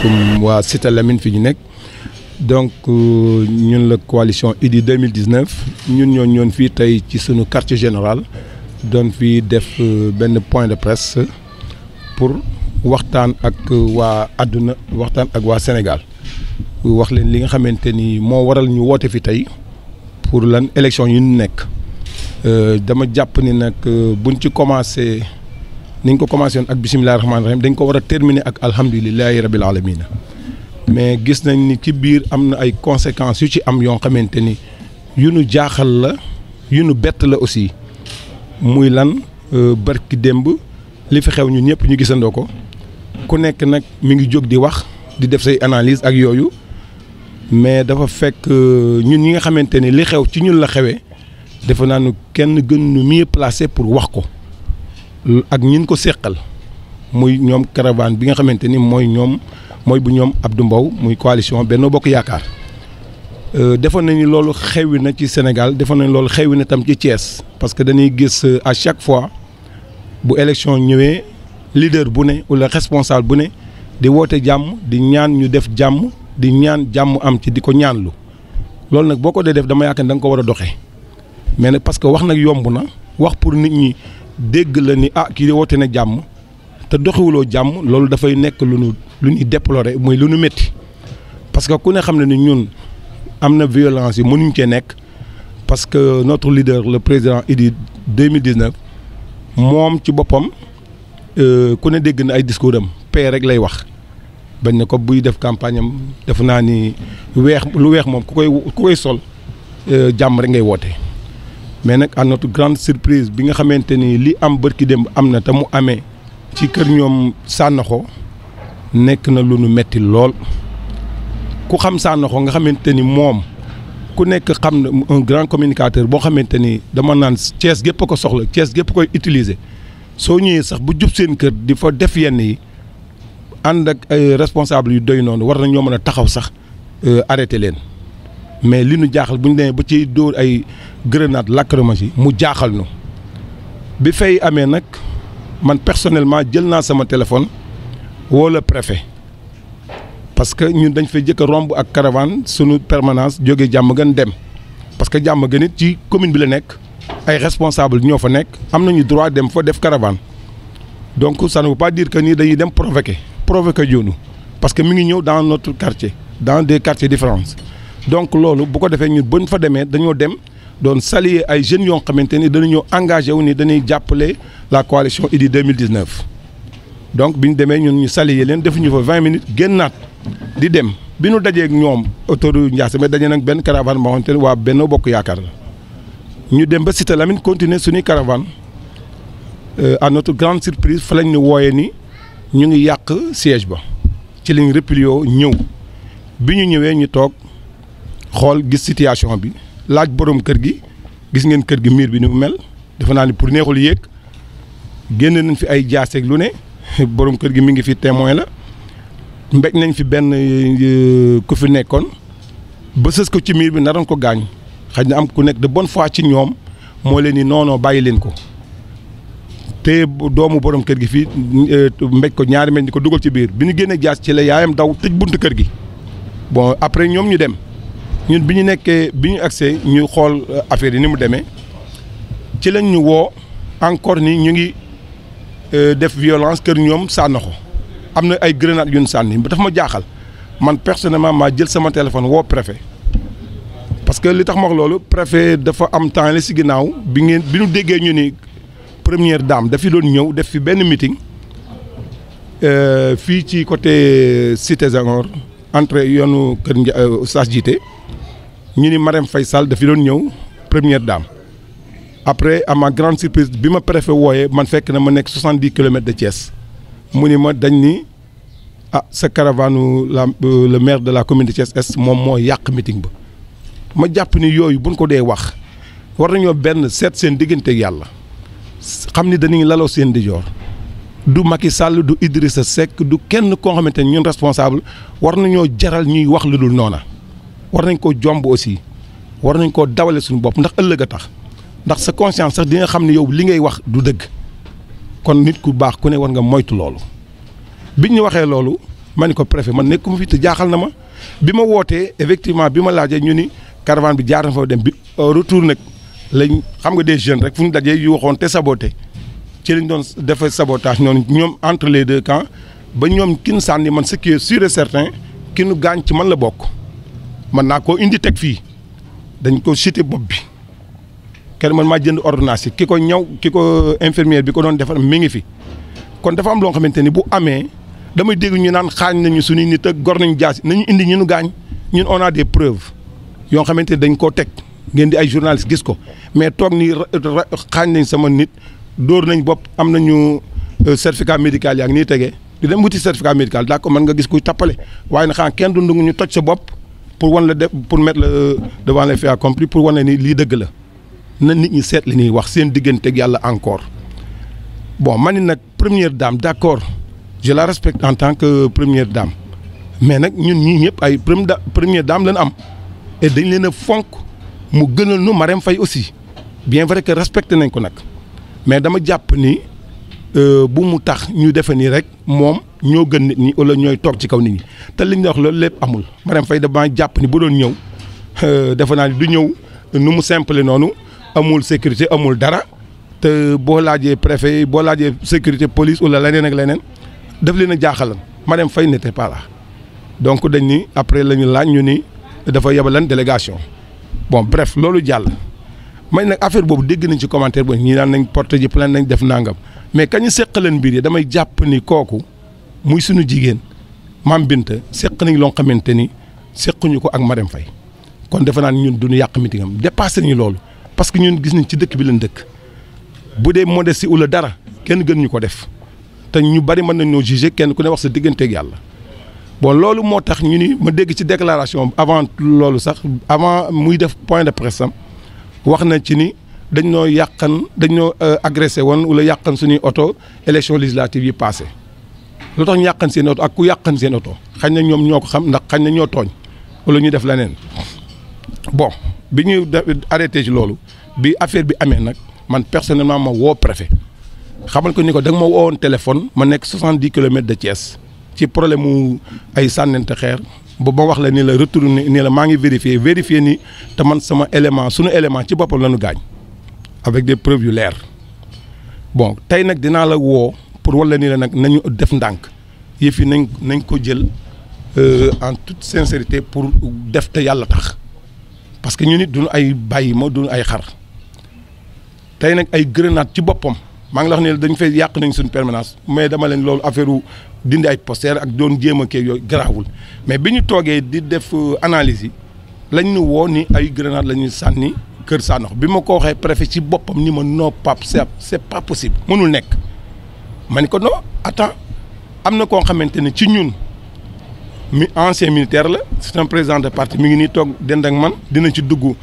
asalaamaaleykum waa Cité Lamine fi ñu nekk donc ñun la coalition Idy 2019 ñun ñoo ñoon fii tey ci sunu quartier général doon fii def benn point de presse pour waxtaan ak waa àdduna waxtaan ak waa Sénégal wax leen li nga xamante ni moo waral ñu woote fi tey pour lan élection yu ñu nekk dama jàpp ni nag buñ ci commencé ni ñu ko commencé woon ak bisimilah rahmaani rahiim dañ ko war a terminer ak alhamdulilahi rabil alamina mais gis nañ ni ci biir am na ay conséquences yu ci am yoo xamante ni yu nu jaaxal la yu nu bett la aussi muy lan barki démb li fi xew ñun ñëpp ñu gisandoo ko ku nekk nag mi ngi jóg di wax di def say analyse ak yooyu mais dafa fekk ñun ñi nga xamante ni li xew ci ñun la xewee defe naa nu kenn gën nu mieux placé pour wax ko ak ñin ko seqal muy ñoom caravane bi nga xamante ni mooy bu ñoom Abdou Mbow muy coalition Benno Bokk Yaakaar defoon nañu loolu xewi na ci Sénégal defoon nañu loolu xewi na tam ci Thiès parce que dañuy gis à chaque fois bu élection ñëwee leader bu ne wala responsable bu ne di woote jàmm di ñaan ñu def jàmm di ñaan jàmm am ci di ko ñaanlu loolu nag boo ko dee def dama yaakaar ne da nga ko war a doxee mais nag parce que wax nag yomb na wax pour nit ñi dégg la ni kii woote na jàmm te doxiwuloo jàmm loolu dafay nekk lu ñuy déplorer muy lu ñu métti parce que ku ne xam ne ni ñun am na violence yi mënuñ cee nekk parce que notre leader le président Idy 2019 moom ci boppam ku ne dégg na ay discours am paix rek lay wax bañ na ko buy def campagne am def naa ni lu weex moom ku koy sol jàmm rek ngay woote mais nag à notre grande surprise bi nga xamante ni li am bërki démb am na te mu amee ci kër ñoom Sanokho nekk na lu nu metti lool ku xam Sanokho nga xamante ni moom ku nekk xam na un grand communicateur boo xamante ni dama naan Thiès gépp a ko soxla Thiès gépp koy utiliser soo ñëwee sax bu jub seen kër di fa def yenn yi ànd ak ay responsable yu doy noonu war na ñoo mën a taxaw sax arrêté leen mais li nu jaaxal bu ñu demee ba ciy dóor ay grenade lacrymogène mu jaaxal nu bi fay amee nag man personnellement jël naa sama téléphone woo le préfet parce que ñun dañ fay jëkk a romb ak caravane sunu permanence jógee Diamaguène dem parce que Diamaguène it ci commune bi la nekk ay responsable ñoo fa nekk am nañu droit dem fa def caravane donc ça ne veut pas dire que nii dañuy dem provoquer joonu parce que mi ngi ñëw dans notre quartier dans des quartiers différents donc loolu bu ko defee ñun buñ fa demee dañoo dem doon saluer ay jeunes yoo xamante ni dañoo engagé wu ni dañuy jàppale la coalition Idy 2019 donc bi ñu demee ñun ñu saluer leen defuñu fa 20 minutes génnaat di dem bi ñu dajee ak ñoom autoroute Ndiassé mais daje nag benn caravane boo xamante ni waa Benno Bokk Yaakaar la ñu dem ba Cité Lamine continuer suñuy caravane à notre grande surprise fa lañ ñu wooyee ni ñu ngi yàq siège ba ci liñ replié ñëw bi ñu ñëwee ñu toog xool gis situation bi laaj borom kër gi gis ngeen kër gi miir bi ni mu mel defe naa ni pour neexul yéeg génn nañ fi ay jaaseeg lu ne borom kër gi mi ngi fi témoin la mbéj nañ fi benn ku fi nekkoon ba sës ko ci miir bi naroon ko gaañ xëy na am ku nekk de bonne foi ci ñoom moo leen ni non bàyyi leen ko te doomu borom kër gi fii mbéj ko ñaari mbéj ni ko dugal ci biir bi ñu génnee jaas ci la yaayam daw tëj buntu kër gi bon après ñoom ñu dem ñun bi ñu agsee ñu xool affaire yi ni mu demee ci lañ ñu woo encore ni ñu ngi def violence kër ñoom Sanokho am na ay grenades yu ñu sànni dafa ma jaaxal man personnellement maa jël sama téléphone woo préfet parce que li tax ma wax loolu préfet dafa am temps la si ginnaaw bi ñu déggee ñu ni première dame dafi doon ñëw def fi benn meeting fii ci côté Cité Senghor entrée yoonu kër Oustaz Djité ñu ni Marème Faye Sall dafi doon ñëw première dame après à ma grande surprise bi ma préfet wooyee man fekk na ma nekk 70 kilomètres de Thiès mu ni ma dañ ni sa caravane le maire de la commune de Thiès Est moom moo yàq meeting ba ma jàpp ni yooyu buñ ko dee wax war nañoo benn seet seen diggante ak yàlla xam ni dañuy laloo seen ndijoor du Macky Sall du Idrissa Seck du kenn koo xamante ni ñun responsable war nañoo jaral ñuy wax lu dul noona war nañ koo jomb aussi war nañ koo dawale suñu bopp ndax ëllëg a tax ndax sa conscience sax di nga xam ne yow li ngay wax du dëgg kon nit ku baax ku ne war nga moytu loolu biñ ñu waxee loolu ma ni ko préfet man nekkuma fi te jaaxal na ma bi ma wootee effectivement bi ma laajee ñu ni caravane bi jaar na fa dem bi retour nag lañ xam nga des jeunes rek fu ñu dajee yu waxoon te saboté ci lañ doon defee sabotage noonu ñoom entre les deux camps ba ñoom kin sànni man ce qui est sûr et certain ki nu gaañ ci man la bokk man naa koo indi teg fii dañ ko cité bopp bi kenn man maa jënd ordonnance yi ki ko ñaw ki ko infirmière bi ko doon defar mi ngi fi kon dafa am loo xamante ni bu amee damay dégg ñu naan xaañ nañu suñuy nit ak gor nañu jaasi nañu indi ñu nu gaañ ñun on a des preuves yoo xamante ni dañ koo teg ngeen di ay journaliste gis ko mais toog ni xaañ nañ sama nit dóor nañ bopp am nañu certificat médical yaa ngi nii tegee di dem wuti certificat médical daa ko mën nga gis kuy tappale waaye na xanaa kenn du ñu toj sa bopp pour wan la def pour mettre le devant les faits accomplis pour wan la ni lii dëgg la na nit ñi seet li ñuy wax seen digganteeg yàlla encore bon man ni nag première dame d'accord je la respecte en tant que première dame mais nag ñun ñii ñëpp ay première dame lañ am et dañ leen a fonk mu gënal nu Marème Faye aussi bien vrai que respecté nañ ko nag mais dama jàpp ni bu mu tax ñu defe nii rek moom ñoo gën nit ñi wala ñooy toog ci kaw nit ñi te liñ wax loolu lépp amul Marème Faye dama jàpp ni bu doon ñëw defe naa ni du ñëw nu mu simple noonu amul sécurité amul dara te boo laajee préfet boo laajee sécurité police wala leneen ak leneen daf leen a jaaxalan Marème Faye n'était pas là donc dañ ni après la ñu laaj ñu ni dafa yebalan délégation bon bref loolu jàll may nag affaire boobu dégg nañ ci commentaire boobu ñi daan nañ porté ji plainte nañ def nangam mais kañu seqaleen mbir yi damay jàpp ni kooku muy suñu jigéen Mame Binta seq nañ loo xamante ni sequñu ko ak Marème Faye kon defe naa ñun duñu yàq mitingam dépassé nañu loolu parce que ñun gis nañ ci dëkk bi leen dëkk bu dee modestie wala dara kenn gën ñu ko def te ñu bari mën nañoo juger kenn ku ne wax sa digganteeg yàlla bon loolu moo tax ñu ni ma dégg ci déclaration avant loolu sax avant muy def point de presse am wax na ci ni dañ ñoo yàqan dañ ñoo agressé woon wala yàqan suñuy oto élection législative yi passé lu tax ñu yàqan seen oto ak ku yàqan seen oto xañ na ñoom ñoo ko xam ndax xañ na ñoo tooñ wala ñu def leneen bon bi ñu arrêté ci loolu bi affaire bi amee nag man personnellement ma woo préfet xamal ko ni ko da nga ma woowoon téléphone ma nekk 70 kilomètres de Thiès ci problème mu ay sànnante xeer ba ma wax la ni la retourné ni la maa ngi vérifier ni te man sama élément sunu élément ci boppam la ñu gaañ avec des preuves yu leer bon tey nag dinaa la woo pour wala ni la nag nañu def ndànk yëf yi nañ ko jël en toute sincérité pour def te yàlla tax parce que ñu nit duñu ay bàyyi ma duñu ay xar tey nag ay grenade ci boppam maa ngi la wax ne dañ fay yàq nañ suñu permanence mais dama leen loolu affaire u dindi ay poster ak doon jéem a kii yooyu garaawul mais bi ñu toogee di def analyse yi lañ ñu woo ni ay grenade la ñuy sànni Kër Sanox bi ma ko waxee préfet ci boppam ni ma non Pape c'est pas possible mënul nekk ma ni ko non attends am na koo xamante ne ci ñun ancien militaire la c'est un président de parti mi ngi nii toog dend ak man dina ci dugg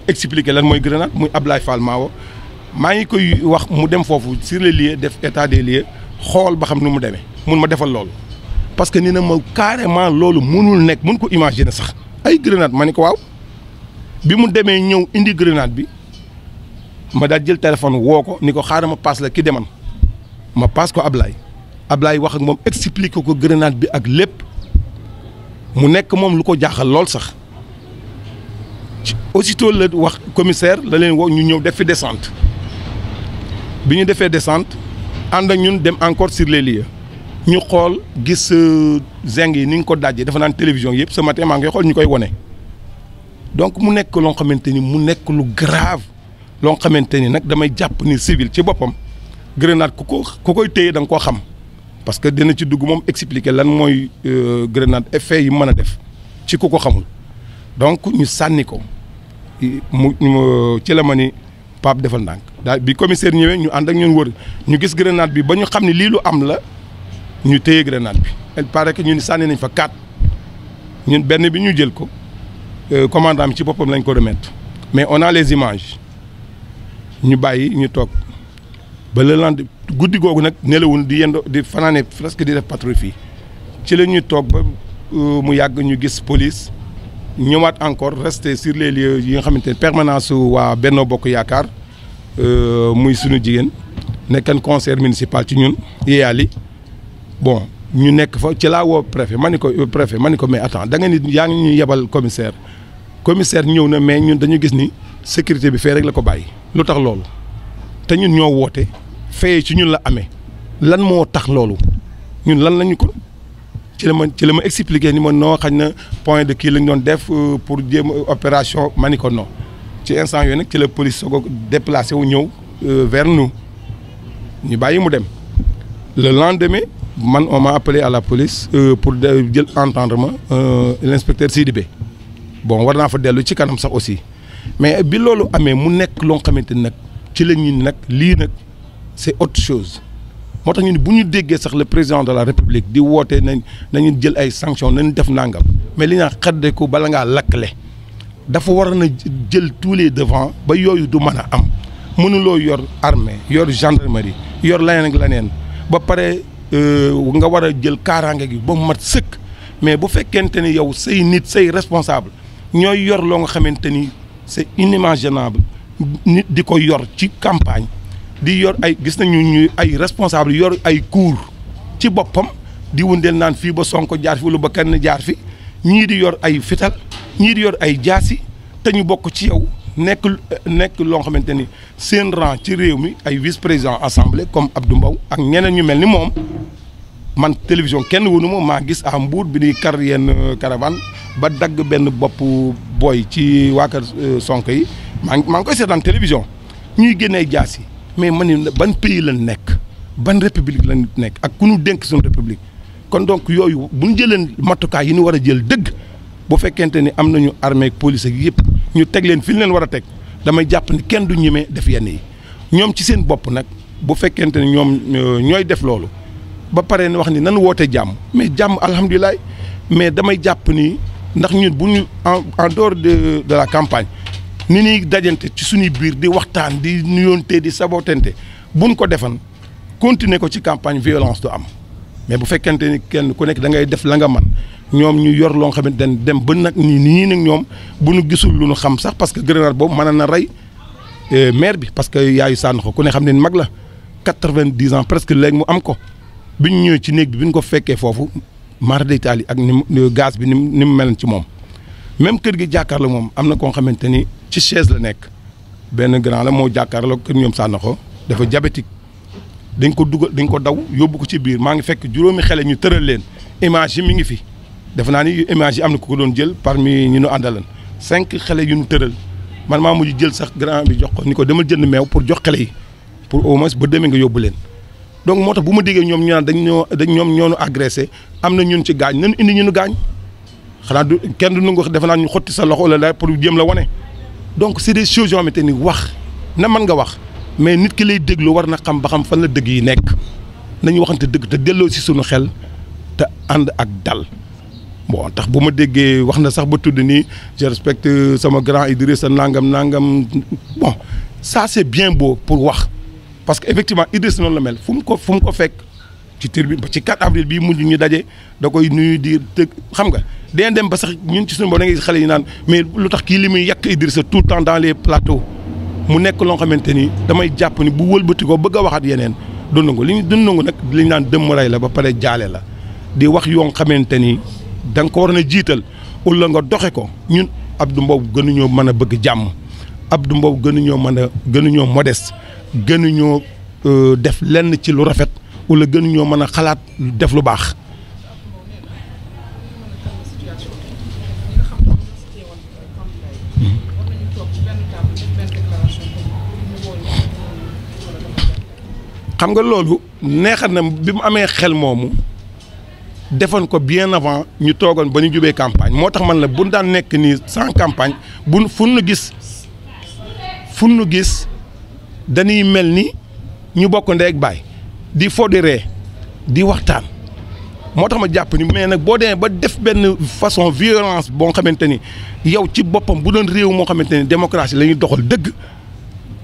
expliquer lan mooy grenade muy Ablaye Fall Maawo maa ngi koy wax mu dem foofu sur les lieux def état des lieux xool ba xam nu mu demee mun ma defal loolu parce que ni na ma carrément loolu mënul nekk mun ko imaginer sax ay grenade ma ni ko waaw bi mu demee ñëw indi grenade bi ma daal jël téléphone woo ko ni ko xaaral ma paas la ki deman ma paas ko Ablaye wax ak moom expliquer ko grenade bi ak lépp mu nekk moom lu ko jaaxal lool sax aussitôt la wax commissaire la leen woo ñu ñëw def fi descente bi ñu defee descente ànd ak ñun dem encore sur les lieux ñu xool gis zeng yi ni nga ko dajee dafa naan télévision yëpp ce matin maa ngi xool ñu koy wone donc mu nekk loo xamante ni mu nekk lu grave loo xamante ni nag damay jàpp ni civil ci boppam grenade ku koy téye da nga koo xam parce que dina ci dugg moom expliquer lan mooy grenade effet yi mën a def ci ku ko xamul donc ñu sànni ko mu ci la ma ni Pape defal ndànk daal bi commissaire ñëwee ñu ànd ak ñun wër ñu gis grenade bi ba ñu xam ne lii lu am la ñu téye grenade bi il paraît que ñun sànni nañ fa 4 ñun benn bi ñu jël ko commandant bi ci boppam lañ ko remettre mais on a les images ñu bàyyi ñu toog ba le lendemain guddi googu nag nelawul di yendo di fanaane presque di def patrouille fii ci la ñuy toog ba mu yàgg ñu gis police ñëwaat encore rester sur les lieux yi nga xamante ne permanence waa Benno Bokk Yaakaar muy sunu jigéen nekkan conseil municipal ci ñun Yeyali bon ñu nekk fa ci laa woo préfet ma ni ko mais attends da nga ni yaa ngi ñu yebal commissaire ñëw na mais ñun dañu gis ni sécurité bi fee rek la ko bàyyi lu tax loolu te ñun ñoo woote fee ci ñun la amee lan moo tax loolu ñun lan lañu ko ci la ma expliqué ni ma noo xañ na point de kii lañ doon def pour jéem opération ma ni ko non ci instant yooyu nag ci la police soog a déplacé wu ñëw vers nous ñu bàyyi mu dem le lendemain man on m'a appelé à la police pour jël entendre ma l'inspecteur Sidibé bon war naa fa dellu ci kanam sax aussi mais bi loolu amee mu nekk loo xamante ni nag ci la ñu nag lii nag c'est autre chose moo tax ñu ne bu ñu déggee sax le président de la république di woote nañu jël ay sanctions nañu def nangam mais li ñu naan xadde ko bala ngaa lakkle dafa war na jël tous les devants ba yooyu du mën a am mënuloo yor armée yor gendarmerie yor leneen ak leneen ba pare nga war a jël kaaraange gi ba mu mat sëkk mais bu fekkente ni yow say nit say responsable ñooy yor loo nga xamante ni c'est inimaginable nit di ko yor ci campagne di yor ay gis nañu ñuy ay responsable yor ay cour ci boppam di wundeel naan fii ba Sonko jaar fi wala ba kenn jaar fi ñii di yor ay fital ñii di yor ay jaasi te ñu bokk ci yow nekk loo xamante ni seen rang ci réew mi ay vice président assemblée comme Abdou Mbow ak ñeneen ñu mel ni moom man télévision kenn wunu ma maa gis à Mbour bi ñuy kar yenn caravane ba dagg benn bopp booy ci waa kër Sonko yi maa ngi koy seetaan télévision ñuy génnee jaasi mais man ni ban pays lañ nekk ban république lañ nekk ak ku ñu dénk suñu république kon donc yooyu bu ñu jëleen matukaay yi ñu war a jël dëgg bu fekkente ni am nañu armée ak police ak yëpp ñu teg leen fi ñu leen war a teg damay jàpp ni kenn du ñemee def yenn yi ñoom ci seen bopp nag bu fekkente ni ñoom ñooy def loolu ba pare wax ni nan woote jàmm mais jàmm alhamdulilah mais damay jàpp ni ndax ñun bu ñu en dehors de la campagne ni ñuy dajante ci suñuy biir di waxtaan di nuyoonte di sabotente buñ ko defan continuer ko ci campagne violence du am mais bu fekkente ni kenn ku nekk da ngay def la nga man ñoom ñu yor loo nga xamante ne dem ba nag nii nag ñoom bu ñu gisul lu ñu xam sax parce que grenade boobu mën na rey maire bi parce que yaayu sànn ko ku ne xam ne mag la 90 ans presque léegi mu am ko bi ñu ñëwee ci néeg bi ñu ko fekkee foofu mara d'Italie ak ni gaz bi ni mu mel ci moom même kër gi jàkkaarloo moom am na koo xamante ni ci chaise la nekk benn grand la moo jàkkaarloo kër ñoom sànn ko dafa diabétique dañ ko dugal dañ ko daw yóbbu ko ci biir maa ngi fekk juróomi xale ñu tëral leen image yi mi ngi fi defe naa ni image yi am na ku ko doon jël parmi ñu nu àndalan 5 xale yu ñu tëral man maa mujj jël sax grand bi jox ko ni ko demal jënd meew pour jox xale yi pour au moins ba demee nga yóbbu leen donc moo tax bu ma déggee ñoom ñu naan ñoom ñoo nu agressé am na ñun ci gaañ nañu indi ñu nu gaañ xanaa du kenn du nangu defe naa ñu xotti sa loxo la pour jéem la wane donc c'est des choses yoo xamante ni wax na mën nga wax mais nit ki lay déglu war na xam ba xam fan la dëgg yi nekk nañu waxante dëgg te delloo si sunu xel te ànd ak dal bon tax bu ma déggee wax na sax ba tudd nii je respecte sama grand Idrissa nangam bon ça c'est bien beau pour wax parce que effectivement Idrissa noonu la mel fu mu ko fekk ci tribune ci 4 avril bii mujj ñu daje da koy nuyu di tëgg xam nga dinañ dem ba sax ñun ci suñu bopp da ngay gis xale yi naan mais lu tax kii li muy yàq Idrissa tout le temps dans les plateaux mu nekk loo xamante ni damay jàpp ni bu wëlbati ko bëgg a waxaat yeneen doon nangu li ñu doon nangu nag li ñu naan dëmm rey la ba pare jaale la di wax yoo xamante ni da nga ko war na jiital wala nga doxe ko ñun Abdou Mbow gënuñoo mën a bëgg jàmm Abdou Mbow gënuñoo modeste gënuñoo def lenn ci lu rafet wala gënuñoo mën a xalaat def lu baax. xam nga loolu neexal na bi mu amee xel moomu defoon ko bien avant ñu toogoon ba ñu jubee campagne moo tax man la bu daan nekk nii sans campagne fu nu gis dañuy mel ni ñu bokk ndey ak baay di fo di ree di waxtaan moo tax ma jàpp ni mais nag boo demee ba def benn façon violence boo xamante ni yow ci boppam bu doon réew moo xamante ni démocratie la ñuy doxal dëgg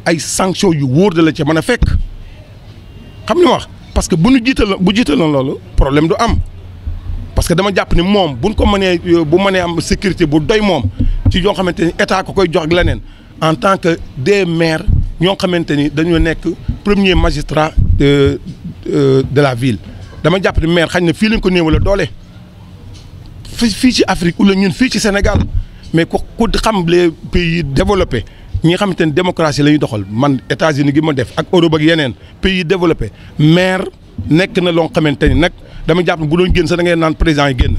ay sanctions yu wóor da la ca mën a fekk. xam nga wax parce que bu jiitaloon loolu problème du am parce que dama jàpp ni moom buñ ko mënee am sécurité bu doy moom ci yoo xamante ni état ko koy jox ak leneen en tant que des maires ñoo xamante ni dañoo nekk premier magistrat de la ville dama jàpp ne maire xañ na fii lañ ko néewale doole fii ci Afrique wala ñun fii ci Sénégal mais ku xam les pays développés ñi nga xamante ne démocratie la ñuy doxal man États-Unis gi ma def ak Europe ak yeneen pays développés maire nekk na loo xamante ni nag dama jàpp ne bu doon génn sax da ngay naan président yi génn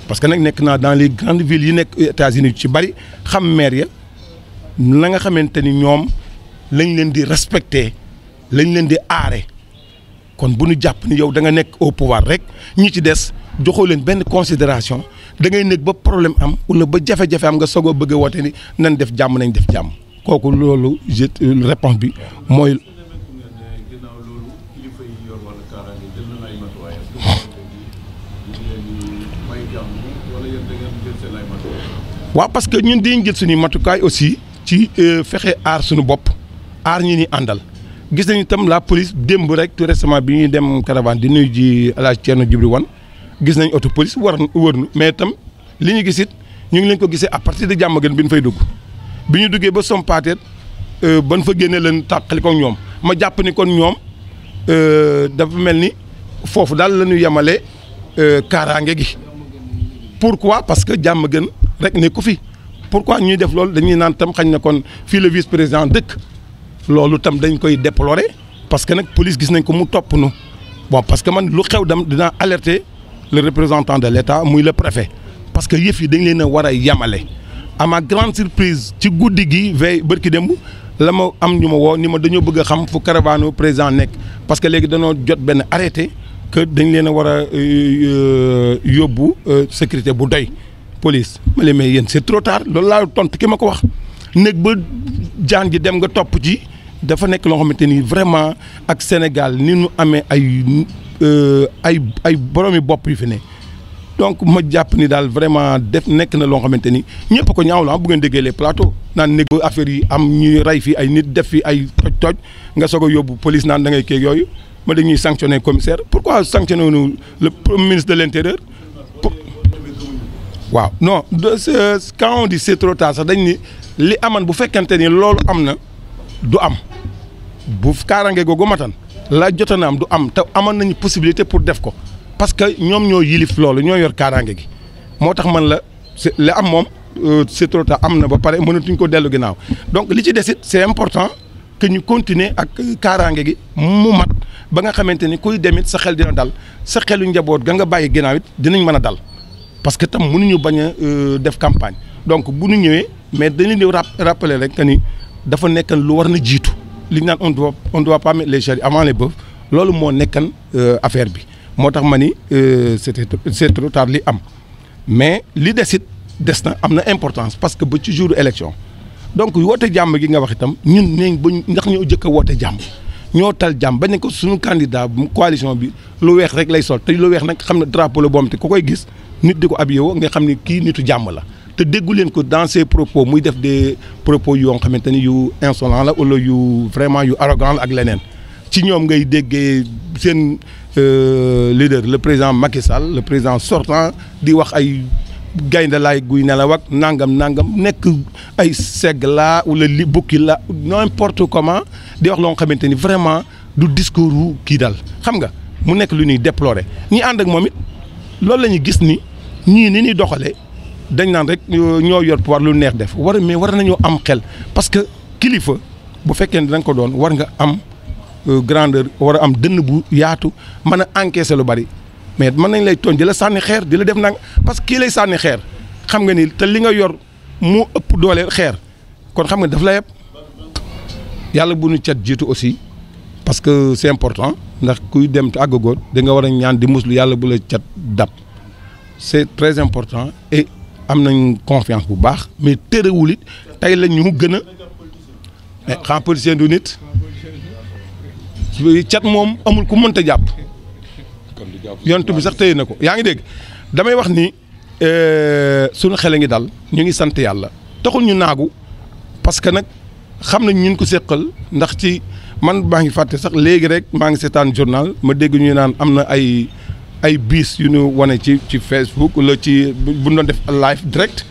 parce que nag nekk naa dans les grandes villes yi nekk États-Unis ci bari xam maire ya la nga xamante ni ñoom lañ leen di respecté lañ leen di aare kon bu ñu jàpp ni yow da nga nekk au pouvoir rek ñi ci des joxoo leen benn considération da ngay nekk ba problème am wala ba jafe-jafe am nga soog a bëgg a woote ni nañ def jàmm nañ def jàmm kooku loolu réponse bi mooy. waaw parce que ñun dañuy jël suñuy matukaay aussi ci fexe aar suñu bopp aar ñi ni àndal gis nañu itam la police démb rek tout récemment bi ñuy dem caravane di nuyu ji El Hadj Thierno Djibril Wane gis nañ auto police wër nu mais itam li ñu gis it ñu ngi leen ko gisee à partir de Diamaguène bi ñu fay dugg bi ñu duggee ba Sompater ban fa génne leen tàqali ko ñoom ma jàpp ni kon ñoom dafa mel ni foofu daal la ñu yemale kaaraange gi. Pourquoi parce que Diamaguène rek ne ko fi pourquoi ñuy def loolu dañuy naan tam xañ na kon fii le vice président dëkk loolu tam dañ koy déplorer parce que nag police gis nañ ko mu topp nu bon parce que man lu xew dam dinaa alerter le représentant de l'État muy le préfet parce que yëf yi dañ leen a war a yemale à ma grande surprise ci guddi gi veille bërki démb la ma am ñu ma woo ni ma dañoo bëgg a xam fu caravane président nekk parce que léegi dañoo jot benn arrêté que dañ leen a war a yóbbu sécurité bu doy police ma leen mais yéen c'est trop tard loolu laa tontu ki ma ko wax nekk ba jaan ji dem nga topp ci dafa nekk loo xamante ni vraiment ak Sénégal ni nu amee ay boroomi bopp yu fi ne donc ma jàpp ni daal vraiment def nekk na loo xamante ni ñëpp ko ñaaw la bu ngeen déggee les plateaux naan nekk affaire yi am ñuy rey fii ay nit def fi ay toj nga soog a yóbbu police naan da ngay kéeg yooyu ma dañuy sanctionner commissaire pourquoi sanctionner nu le ministre de l'intérieur waaw non quand on dit c'est trop tard sax dañ ni li aman bu fekkente ni loolu am na du am bu kaaraange googu matan la jota na am du am te amoon nañu possibilité pour def ko parce que ñoom ñoo yilif loolu ñoo yor kaaraange gi moo tax man la li am moom c'est trop tard am na ba pare mënatuñ ko dellu ginnaaw donc li ci des it c'est important que ñu continuer ak kaaraange gi mu mat ba nga xamante ni kuy demit sa xel dina dal sa xelu njaboot ga nga bàyyi ginnaaw it dinañ mën a dal parce que tam mënuñu bañ a def campagne donc bu ñu ñëwee mais dañu di rappeler rek que ni dafa nekkan lu war na jiitu li ñu naan on doit pas mettre les charrues avant les bœufs loolu moo nekkan affaire bi moo tax ma ni c'est trop tard li am mais li des it des na am na importance parce que ba ci jour élection donc woote jàmm gi nga wax itam ñun neñ ba ndax ñoo jëkk a woote jàmm ñoo tal jàmm bañ ne ko suñu candidat coalition bi lu weex rek lay sol te lu weex nag xam ne drapeau la boom te ku koy gis nit di ko habillé woo nga xam ni kii nitu jàmm la te déggu leen ko dans ses propos muy def des propos yoo xamante ni yu insolent la wala yu vraiment yu arrogant la ak leneen ci ñoom ngay déggee seen leader le président Macky Sall le président sortant di wax ay gaynde laay guy nelaw ak nangam nekk ay segg la wala li bukki la n'importe comment di wax loo xamante ni vraiment du discours wu kii daal xam nga mu nekk lu ñuy déplorer ñi ànd ak moom it loolu la ñu gis ni ñii ni ñuy doxalee dañ naan rek ñoo yor pouvoir lu neex def mais war nañoo am xel parce que kilifa bu fekkee ne da nga ko doon war nga am grandeur war a am dënn bu yaatu mën a encaisser lu bari mais mën nañ lay tooñ di la sànni xeer di la def nang parce que kii lay sànni xeer xam nga ni te li nga yor mu ëpp doole xeer kon xam nga daf la yeb yàlla bu ñu cat jiitu aussi parce que c'est important ndax kuy dem te àggagoon da nga war a ñaan di muslu yàlla bu la cat dab c'est très important et am nañ confiance bu baax mais terewul it tey la ñu gën a mais xam policier du nit cat moom amul ku mënta jàpp yonent bi sax téye na ko yaa ngi dégg damay wax ni sunu xel a ngi dal ñu ngi sant yàlla taxul ñu naagu parce que nag xam nañ ñun ko seqal ndax ci man maa ngi fàtte sax léegi rek maa ngi seetaan journal ma dégg ñu naan am na ay bis yu ñu wane ci Facebook la ci bu ñu doon def live direct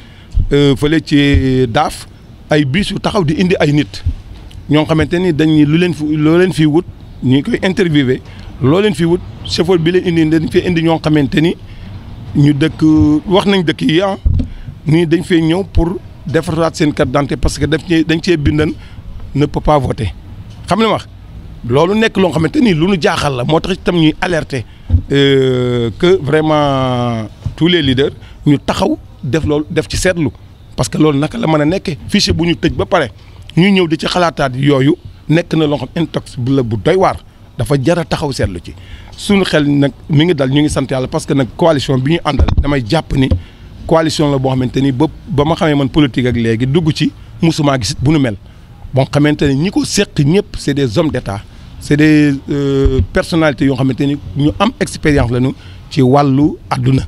fële ci daaf ay bis yu taxaw di indi ay nit ñoo xamante ni dañ loo leen fi wut ñu koy interviewé loo leen fi wut chauffeur bi leen indi dañ fee indi ñoo xamante ni ñu dëkk wax nañ dëkk yi nii dañ fee ñëw pour defaraat seen carte d'identité parce que dañ cee bindan ne peut pas voter xam nga wax loolu nekk loo xamante ni lu nu jaaxal la moo tax itam ñuy alerter que vraiment tous les leaders ñu taxaw def loolu def ci seetlu parce que loolu naka la mën a nekkee fichier bu ñu tëj ba pare ñu ñëw di ci xalaataat yooyu nekk na loo xam intox bu la bu doy waar dafa jar a taxaw seetlu ci suñu xel nag mi ngi dal ñu ngi sant yàlla parce que nag coalition bi ñu àndal damay jàpp ni coalition la boo xamante ni ba ma xamee man politique ak léegi dugg ci musuma gis bu nu mel bon xamante ni ñi ko seq ñëpp c'est des hommes d'État c'est des personnalités yoo xamante ni ñu am expérience lañu ci wàllu àdduna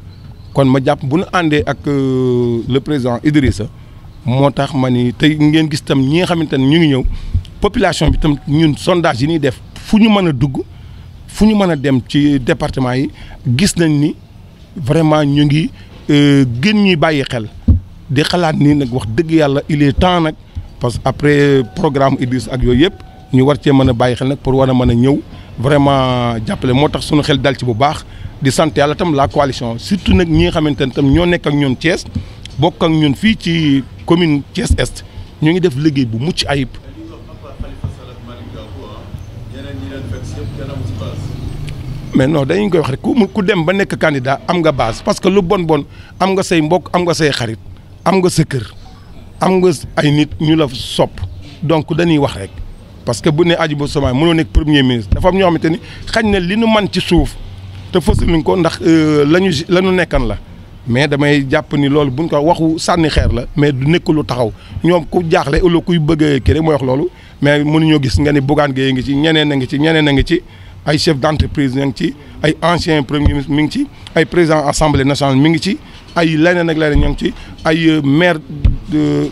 kon ma jàpp bu nu àndee ak le président Idrissa moo tax ma ni tey ngeen gis tam ñi nga xamante ni ñu ngi ñëw population bi tam ñun sondage yi ñuy def fu ñu mën a dugg fu ñu mën a dem ci département yi gis nañ ni vraiment ñu ngi gën ñuy bàyyi xel di xalaat ni nag wax dëgg yàlla il est temps nag parce que après programme Idrissa ak yooyu yëpp ñu war cee mën a bàyyi xel nag pour war a mën a ñëw vraiment jàppale moo tax suñu xel dal ci bu baax di sant yàlla tam la coalition surtout nag ñi nga xamante ne tam ñoo nekk ak ñun Thiès bokk ak ñun fii ci commune Thiès Est ñu ngi def liggéey bu mucc ayib. mais non dañu koy wax rek ku dem ba nekk candidat am nga base parce que lu bon am nga say mbokk am nga say xarit am nga sa kër am nga ay nit ñu la sopp donc dañuy wax rek parce que bu ne Hadjibou Soumaré mënoo nekk premier ministre dafa am ñoo xamante ni xañ na li nu man ci suuf te fësaluñ ko ndax la ñu nekkan la mais damay jàpp ni loolu buñ ko waxu sànni xeer la mais du nekk lu taxaw ñoom ku jaaxle ëllëg kuy bëgg kii rek mooy wax loolu mais mënuñoo gis nga ni Bougane Gueye ngi ci ñeneen a ngi ci ñeneen a ngi ci ay chef d'entreprise ñu ngi ci ay ancien premier ministre mi ngi ci ay président assemblée nationale mi ngi ci ay leneen ak leneen ñoo ngi ci ay maire de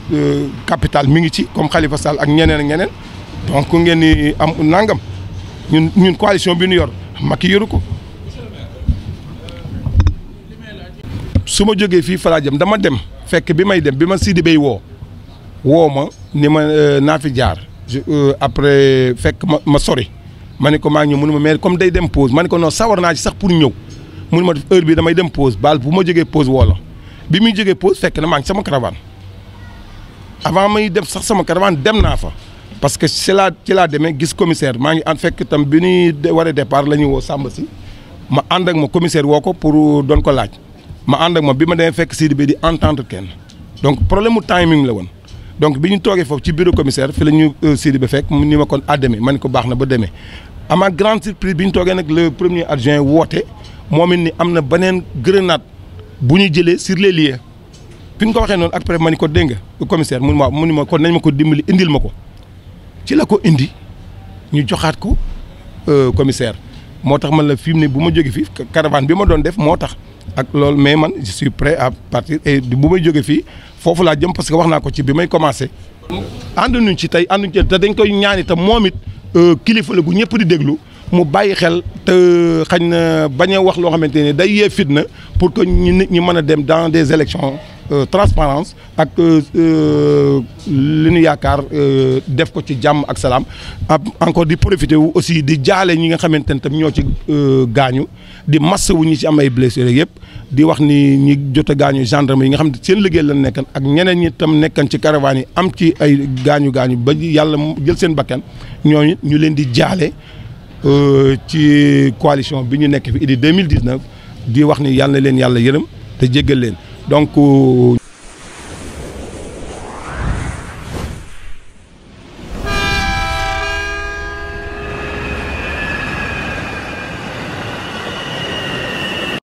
capitale mi ngi ci comme Khalifa Sall ak ñeneen ak ñeneen donc ngeen ni am nangam ñun coalition bi ñu yor Macky yoru ko. su ma jógee fii falaa jëm dama dem fekk bi may dem bi ma Sidibé woo ma ni ma naa fi jaar après fekk ma sori ma ne ko maa ngi ñëw mënu ma mais comme day dem pause ma ne ko non sawar naa ci sax pour ñëw mënu ma heure bi damay dem pause baal bu ma jógee pause woo la bi muy jógee pause fekk na maa ngi sama caravane avant may dem sax sama caravane dem naa fa parce que ci laa demee gis commissaire maa ngi ànd fekk tam bi ñuy war a départ la ñuy woo Samba si ma ànd ak ma commissaire woo ko pour doon ko laaj ma ànd ak ma bi ma demee fekk Sidibé di entendre kenn donc problème mu timing la woon donc bi ñu toogee foofu ci bureau commissaire fi la ñu Sidibé fekk mu ni ma kon à demee ma ne ko baax na ba demee à ma grande surprise bi ñu toogee nag le premier adjoint woote moom it ni am na beneen grenade bu ñu jëlee sur les lieux fi ñu ko waxee noonu après ma ni ko dégg nga commissaire mu ni ma kon nañ ma ko dimbali indil ma ko ci la ko indi ñu joxaat ko commissaire moo tax man la fi mu ne bu ma jógee fii caravane bi ma doon def moo tax ak loolu mais man je suis prêt à partir et bu may jógee fii foofu laa jëm parce que wax naa ko ci bi may commencé. ànduñu ci tey ànduñu ci te dañ koy ñaan itam moom it kilifa la gu ñëpp di déglu mu bàyyi xel te xañ na bañ a wax loo xamante ne day yee fitna pour que nit ñi mën a dem dans des élections transparence ak li ñu yaakaar def ko ci jàmm ak salaam encore di profiter wu aussi di jaale ñi nga xamante ne tam ñoo ci gaañu di masawu ñi ci am ay blessures yëpp di wax ni ñi jot a gaañu gendarme yi nga xam ne seen liggéey lañ nekkan ak ñeneen ñi tam nekkan ci caravane yi am ci ay gaañu ba yàlla jël seen bakkan ñooñu ñu leen di jaale ci coalition bi ñu nekk fi Idy 2019 di wax ni yàlla na leen yàlla yërëm te jéggal leen donc